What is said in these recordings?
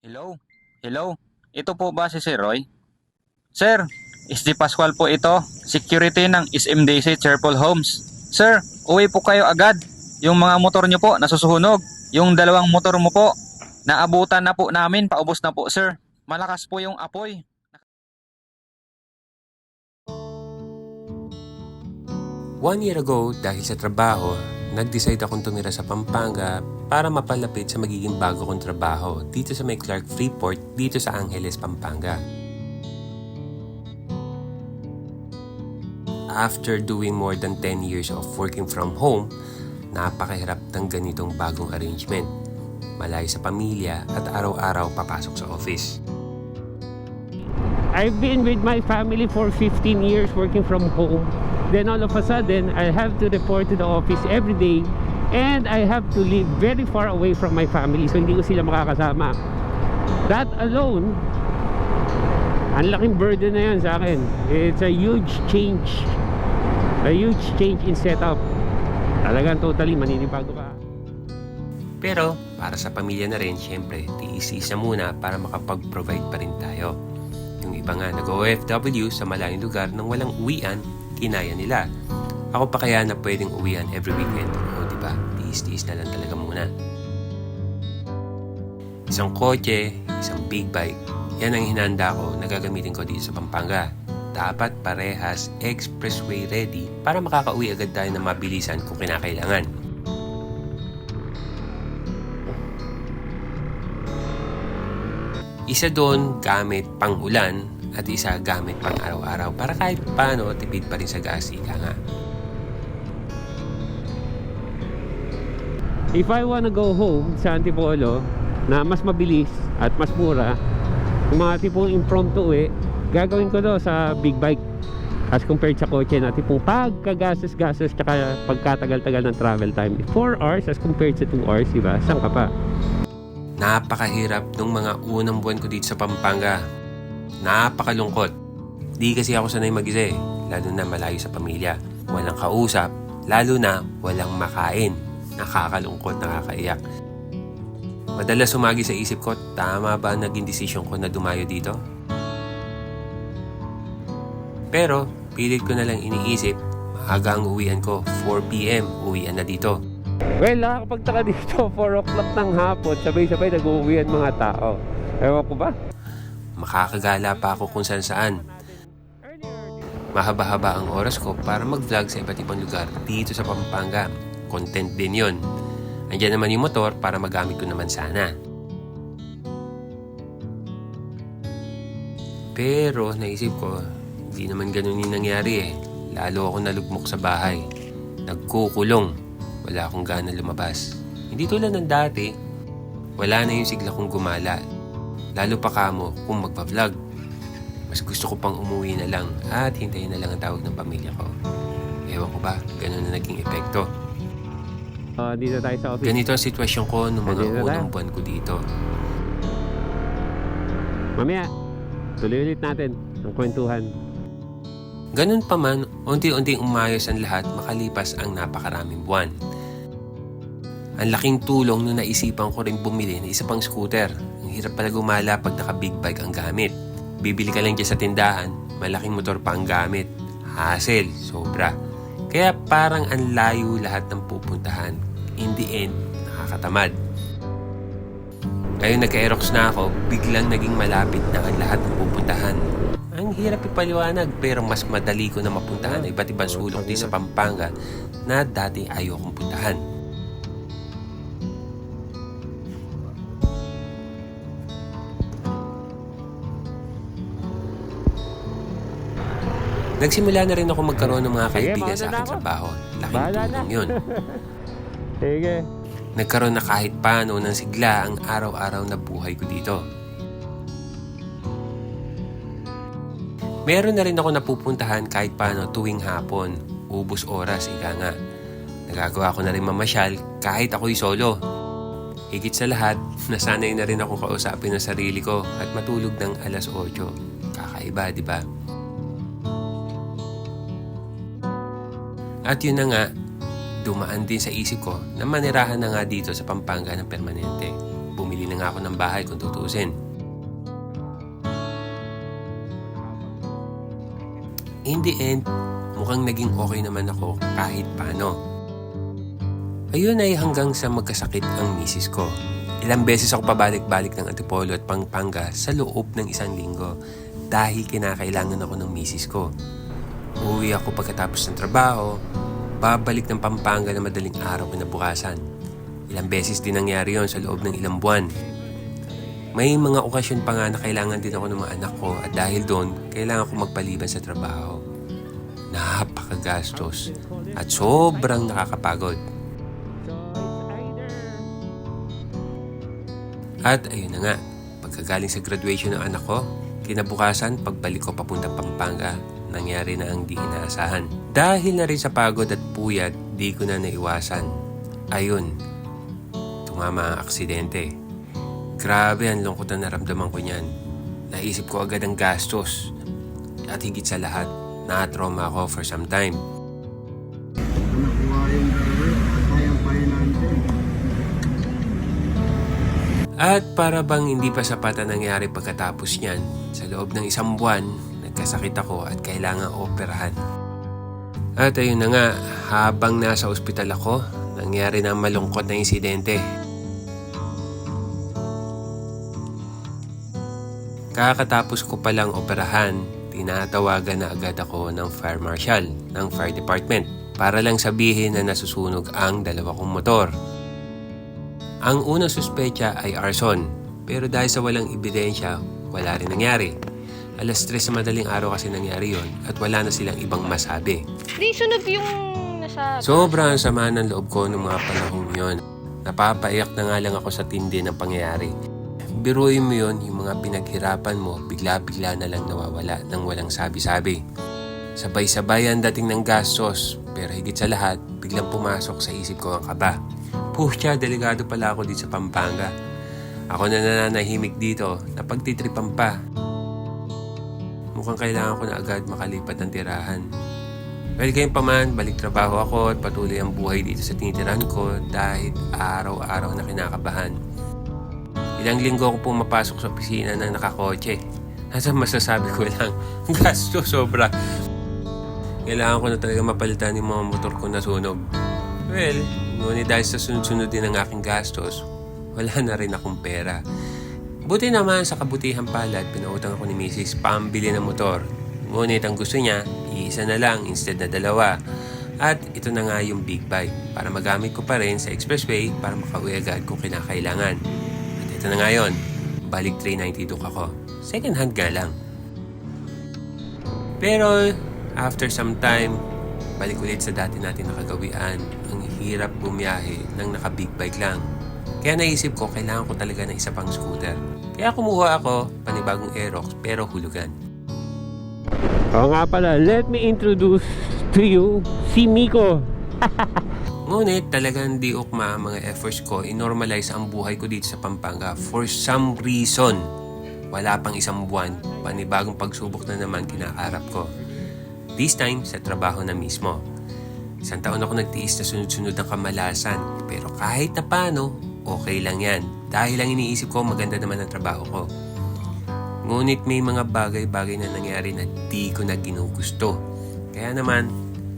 Hello? Hello? Ito po ba si Sir Roy? Sir, SD Pascual po ito, security ng SMDC Cheerful Homes. Sir, uwi po kayo agad. Yung mga motor nyo po nasusunog. Yung dalawang motor mo po, naabutan na po namin, paubos na po sir. Malakas po yung apoy. One year ago, dahil sa trabaho, nag-decide akong tumira sa Pampanga para mapalapit sa magiging bago kong trabaho dito sa may Clark Freeport dito sa Angeles, Pampanga. After doing more than 10 years of working from home, napakahirap ng ganitong bagong arrangement. Malayo sa pamilya at araw-araw papasok sa office. I've been with my family for 15 years working from home. Then all of a sudden, I have to report to the office every day and I have to live very far away from my family. So hindi ko sila makakasama. That alone, ang laking burden na yan sa akin. It's a huge change. A huge change in setup. Talagang totally maninibago ka. Pero para sa pamilya na rin, syempre, tiis-tiis na muna para makapag-provide pa rin tayo. Yung iba nga nag-OFW sa malayong lugar nang walang uwian, kinaya nila. Ako pa kaya na pwedeng uwian every weekend. O diba, tiis-tiis na lang talaga muna. Isang kotse, isang big bike, yan ang hinanda ko na gagamitin ko dito sa Pampanga. Dapat parehas expressway ready para makakauwi agad tayo na mabilisan kung kinakailangan. Isa doon gamit pang ulan at isa gamit pang araw-araw para kahit paano tipid pa rin sa gas, ika nga. If I wanna go home sa Antipolo na mas mabilis at mas mura, yung mga tipong impromptu gagawin ko do sa big bike as compared sa kotse na tipong pagkagastos-gastos tsaka pagkatagal-tagal ng travel time. 4 hours as compared sa 2 hours, diba? Saan ka pa? Napakahirap nung mga unang buwan ko dito sa Pampanga. Napakalungkot. Di kasi ako sanay mag-isa lalo na malayo sa pamilya. Walang kausap, lalo na walang makain. Nakakalungkot, nakakaiyak. Madalas sumagi sa isip ko, tama ba ang naging desisyon ko na dumayo dito? Pero, pilit ko na lang iniisip, maaga ang uwian ko, 4 PM, uwian na dito. Well, nakakapagtaka dito 4 o'clock ng hapon, sabay-sabay nag-uwian mga tao. Ewan ko ba? Makakagala pa ako kung saan-saan. Mahaba-haba ang oras ko para mag-vlog sa iba't ibang lugar dito sa Pampanga. Content din yon. Andiyan naman yung motor para magamit ko naman sana. Pero naisip ko, hindi naman ganun yung nangyari Lalo ako nalugmok sa bahay. Nagkukulong. Wala akong gana lumabas. Hindi tulad ng dati. Wala na yung sigla kong gumala. Lalo pa kamo kung magpa-vlog. Mas gusto ko pang umuwi na lang at hintayin na lang ang tawag ng pamilya ko. Ewan ko ba, ganun na naging epekto. Dito tayo sa office. Ganito ang sitwasyon ko noong mga Ganito na. unang buwan ko dito. Mamaya, tuloy ulit natin ang kwentuhan. Ganun pa man, unti-unting umayos ang lahat makalipas ang napakaraming buwan. Ang laking tulong nung naisipan ko rin bumili ng isa pang scooter. Ang hirap pala gumala pag naka-big bike ang gamit. Bibili ka lang dyan sa tindahan, malaking motor pa ang gamit. Hassle, sobra. Kaya parang ang layo lahat ng pupuntahan. In the end, nakakatamad. Ngayon nagka-Aerox na ako, biglang naging malapit na ang lahat ng pupuntahan. Ang hirap ipaliwanag pero mas madali ko na mapuntahan ang iba't ibang sulok dito sa Pampanga na dati ayaw kong puntahan. Nagsimula na rin ako magkaroon ng mga kaibigan sa aking trabaho. Laking tulong yun. Sige. Nagkaroon na kahit paano ng sigla ang araw-araw na buhay ko dito. Meron na rin ako napupuntahan kahit paano tuwing hapon. Ubus oras, ika nga. Nagagawa ko na rin mamasyal kahit ako'y solo. Higit sa lahat, nasanay na rin akong kausapin ang sarili ko at matulog ng alas 8. Kakaiba, di ba? At yun na nga, dumaan din sa isip ko na manirahan na nga dito sa Pampanga ng permanente. bumili na nga ako ng bahay kung tutuusin. In the end, mukhang naging okay naman ako kahit paano. Ayun ay hanggang sa magkasakit ang misis ko. Ilang beses ako pabalik-balik ng Antipolo at Pampanga sa loob ng 1 linggo dahil kinakailangan ako ng misis ko. Uuwi ako pagkatapos ng trabaho, babalik ng Pampanga na madaling araw kinabukasan. Ilang beses din nangyari yon sa loob ng ilang buwan. May mga okasyon pa nga na kailangan din ako ng mga anak ko at dahil doon, kailangan ko magpaliban sa trabaho. Napakagastos at sobrang nakakapagod. At ayun na nga, pagkagaling sa graduation ng anak ko, kinabukasan pagbalik ko papuntang Pampanga, nangyari na ang di inaasahan. Dahil na rin sa pagod at puyat, di ko na naiwasan. Ayun, tumama ang aksidente. Grabe ang lungkot na naramdaman ko niyan. Naisip ko agad ang gastos. At higit sa lahat, na-trauma ako for some time. At para bang hindi pa sapat ang nangyari pagkatapos niyan, sa loob ng 1 buwan, nagkasakit ako at kailangan operahan. At ayun na nga, habang nasa ospital ako, nangyari na ang malungkot na insidente. Kakatapos ko palang operahan, tinatawagan na agad ako ng fire marshal ng fire department para lang sabihin na nasusunog ang 2 kong motor. Ang unang suspecha ay arson, pero dahil sa walang ebidensya, wala rin nangyari. Alas 3 sa madaling araw kasi nangyari yon at wala na silang ibang masabi. Di sunog yung nasa... Sobrang sama ng loob ko ng mga panahon yon. Napapaiyak na nga lang ako sa tindi ng pangyayari. Biruin mo yon, yung mga pinaghirapan mo, bigla-bigla na lang nawawala nang walang sabi-sabi. Sabay-sabay ang dating ng gastos, pero higit sa lahat, biglang pumasok sa isip ko ang kaba. Pucha, delikado pala ako dito sa Pampanga. Ako na nananahimik dito, napagtitripan pa. Mukhang kailangan ko na agad makalipat ng tirahan. Well, kayong paman, balik trabaho ako at patuloy ang buhay dito sa tinitirahan ko dahil araw-araw na kinakabahan. Ilang linggo ako pumapasok sa opisina ng nakakotse. Nasa masasabi ko lang, gasto sobra. Kailangan ko na talaga mapalitan yung mga motor ko na sunog. Well, ngunit dahil sa sunod-sunod din ang aking gastos, wala na rin akong pera. Buti naman sa kabutihan pala at pinautang ako ni Mrs. pambili ng motor. Ngunit ang gusto niya, iisa na lang instead na 2. At ito na nga yung big bike para magamit ko pa rin sa expressway para makauwi agad kung kinakailangan. Ito na nga yun, balik 390 Duke ako. Second hand nga lang. Pero after some time, balik ulit sa dati natin nakagawian. Ang hirap bumiyahe ng naka-big bike lang. Kaya naisip ko, kailangan ko talaga ng isa pang scooter. Kaya kumuha ako, panibagong Aerox, pero hulugan. Oo nga pala, let me introduce to you si Miko. Ngunit talagang di ukma ang mga efforts ko i-normalize ang buhay ko dito sa Pampanga. For some reason, wala pang 1 buwan, panibagong pagsubok na naman kinakaharap ko. This time, sa trabaho na mismo. 1 taon ako nagtiis na sunod-sunod ng kamalasan, pero kahit na paano, okay lang yan. Dahil lang iniisip ko, maganda naman ang trabaho ko. Ngunit may mga bagay-bagay na nangyari na di ko na ginugusto. Kaya naman,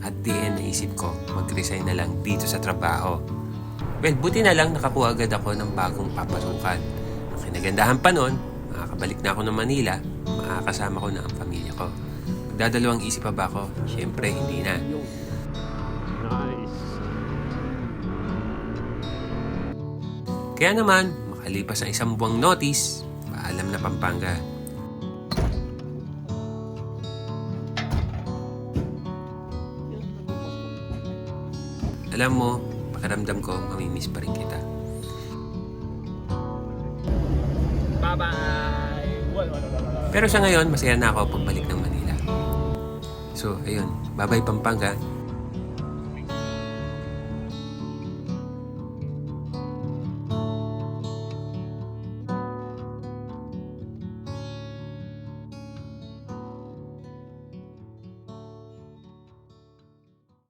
at the end, naisip ko, mag-resign na lang dito sa trabaho. Well, buti na lang nakakuha agad ako ng bagong papasukan. Ang kinagandahan pa nun, makakabalik na ako ng Manila, makakasama ko na ang pamilya ko. Magdadalawang isip pa ba ako? Siyempre, hindi na. Nice. Kaya naman, makalipas ang 1 buwang notice, paalam na Pampanga. Alam mo, pakiramdam ko, mamimiss pa rin kita. Bye-bye! Pero sa ngayon, masaya na ako pagbalik ng Manila. So, ayun. Bye-bye Pampanga.